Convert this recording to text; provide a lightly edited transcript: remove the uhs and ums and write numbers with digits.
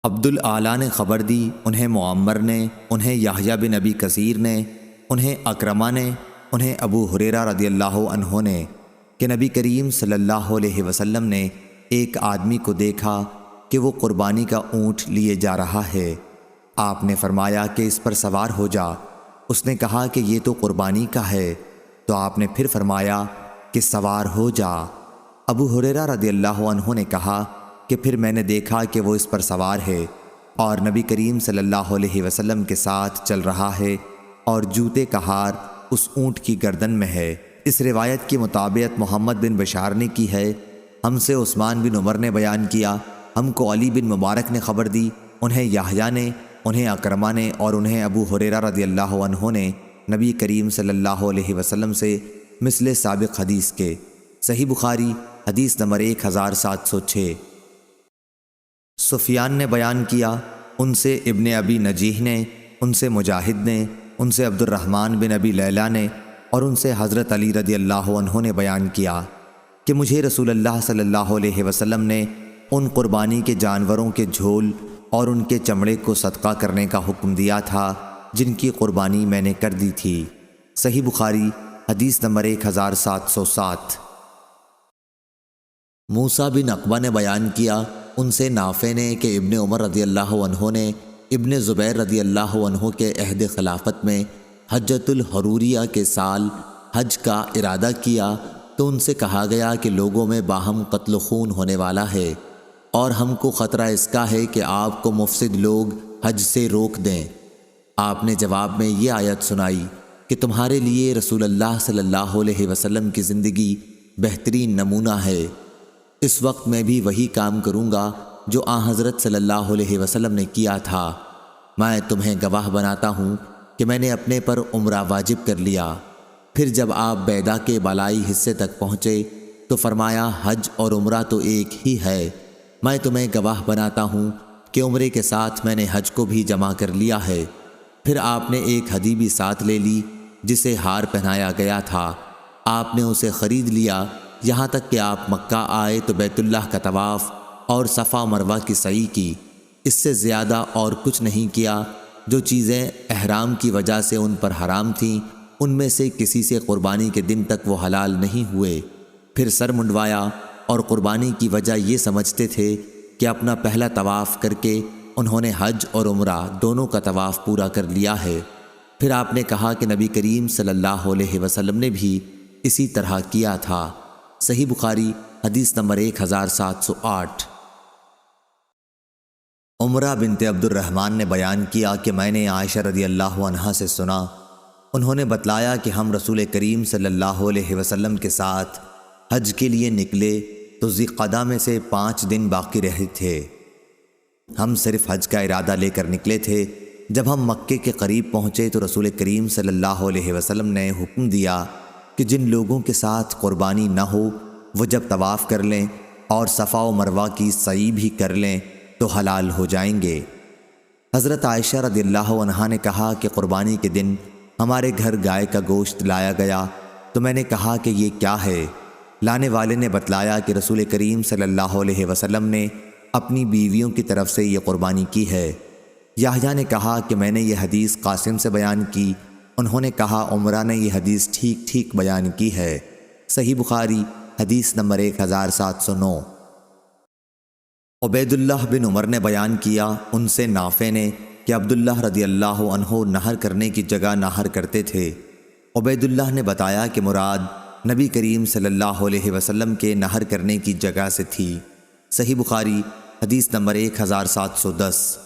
عبد الاعلیٰ نے خبر دی، انہیں معمر نے، انہیں یحییٰ بن ابی کثیر نے، انہیں اکرمہ نے، انہیں ابو ہریرہ رضی اللہ عنہ نے کہ نبی کریم صلی اللہ علیہ وسلم نے ایک آدمی کو دیکھا کہ وہ قربانی کا اونٹ لیے جا رہا ہے۔ آپ نے فرمایا کہ اس پر سوار ہو جا۔ اس نے کہا کہ یہ تو قربانی کا ہے، تو آپ نے پھر فرمایا کہ سوار ہو جا۔ ابو ہریرہ رضی اللہ عنہ نے کہا کہ پھر میں نے دیکھا کہ وہ اس پر سوار ہے اور نبی کریم صلی اللہ علیہ وسلم کے ساتھ چل رہا ہے اور جوتے کا ہار اس اونٹ کی گردن میں ہے۔ اس روایت کی مطابقت محمد بن بشار نے کی ہے۔ ہم سے عثمان بن عمر نے بیان کیا، ہم کو علی بن مبارک نے خبر دی، انہیں یحییٰ نے، انہیں اکرمہ نے اور انہیں ابو ہریرہ رضی اللہ عنہ نے نبی کریم صلی اللہ علیہ وسلم سے مثل سابق حدیث کے۔ صحیح بخاری حدیث نمبر 1706۔ سفیان نے بیان کیا، ان سے ابن ابی نجیح نے، ان سے مجاہد نے، ان سے عبد الرحمن بن ابی لیلہ نے اور ان سے حضرت علی رضی اللہ عنہ نے بیان کیا کہ مجھے رسول اللہ صلی اللہ علیہ وسلم نے ان قربانی کے جانوروں کے جھول اور ان کے چمڑے کو صدقہ کرنے کا حکم دیا تھا جن کی قربانی میں نے کر دی تھی۔ صحیح بخاری حدیث نمبر 1707۔ موسیٰ بن عقبہ نے بیان کیا، ان سے نافع نے کہ ابن عمر رضی اللہ عنہ نے ابن زبیر رضی اللہ عنہ کے عہد خلافت میں حجۃ الحروریہ کے سال حج کا ارادہ کیا تو ان سے کہا گیا کہ لوگوں میں باہم قتل و خون ہونے والا ہے اور ہم کو خطرہ اس کا ہے کہ آپ کو مفسد لوگ حج سے روک دیں۔ آپ نے جواب میں یہ آیت سنائی کہ تمہارے لیے رسول اللہ صلی اللہ علیہ وسلم کی زندگی بہترین نمونہ ہے۔ اس وقت میں بھی وہی کام کروں گا جو آن حضرت صلی اللہ علیہ وسلم نے کیا تھا۔ میں تمہیں گواہ بناتا ہوں کہ میں نے اپنے پر عمرہ واجب کر لیا۔ پھر جب آپ بیدا کے بالائی حصے تک پہنچے تو فرمایا حج اور عمرہ تو ایک ہی ہے۔ میں تمہیں گواہ بناتا ہوں کہ عمرے کے ساتھ میں نے حج کو بھی جمع کر لیا ہے۔ پھر آپ نے ایک ہدی بھی ساتھ لے لی جسے ہار پہنایا گیا تھا۔ آپ نے اسے خرید لیا یہاں تک کہ آپ مکہ آئے تو بیت اللہ کا طواف اور صفا مروہ کی سعی کی۔ اس سے زیادہ اور کچھ نہیں کیا۔ جو چیزیں احرام کی وجہ سے ان پر حرام تھیں ان میں سے کسی سے قربانی کے دن تک وہ حلال نہیں ہوئے۔ پھر سر منڈوایا اور قربانی کی وجہ یہ سمجھتے تھے کہ اپنا پہلا طواف کر کے انہوں نے حج اور عمرہ دونوں کا طواف پورا کر لیا ہے۔ پھر آپ نے کہا کہ نبی کریم صلی اللہ علیہ وسلم نے بھی اسی طرح کیا تھا۔ صحیح بخاری حدیث نمبر 1708۔ عمرہ بنت عبد الرحمن نے بیان کیا کہ میں نے عائشہ رضی اللہ عنہا سے سنا، انہوں نے بتلایا کہ ہم رسول کریم صلی اللہ علیہ وسلم کے ساتھ حج کے لیے نکلے تو ذی-القعدہ میں سے 5 دن باقی رہے تھے۔ ہم صرف حج کا ارادہ لے کر نکلے تھے۔ جب ہم مکے کے قریب پہنچے تو رسول کریم صلی اللہ علیہ وسلم نے حکم دیا کہ جن لوگوں کے ساتھ قربانی نہ ہو وہ جب طواف کر لیں اور صفا و مروہ کی سعی بھی کر لیں تو حلال ہو جائیں گے۔ حضرت عائشہ رضی اللہ عنہا نے کہا کہ قربانی کے دن ہمارے گھر گائے کا گوشت لایا گیا تو میں نے کہا کہ یہ کیا ہے؟ لانے والے نے بتلایا کہ رسول کریم صلی اللہ علیہ وسلم نے اپنی بیویوں کی طرف سے یہ قربانی کی ہے۔ یحییٰ نے کہا کہ میں نے یہ حدیث قاسم سے بیان کی، انہوں نے کہا عمرہ نے یہ حدیث ٹھیک ٹھیک بیان کی ہے۔ صحیح بخاری حدیث نمبر 1709۔ عبید اللہ بن عمر نے بیان کیا، ان سے نافع نے کہ عبداللہ رضی اللہ عنہ نہر کرنے کی جگہ نہر کرتے تھے۔ عبید اللہ نے بتایا کہ مراد نبی کریم صلی اللہ علیہ وسلم کے نہر کرنے کی جگہ سے تھی۔ صحیح بخاری حدیث نمبر 1710۔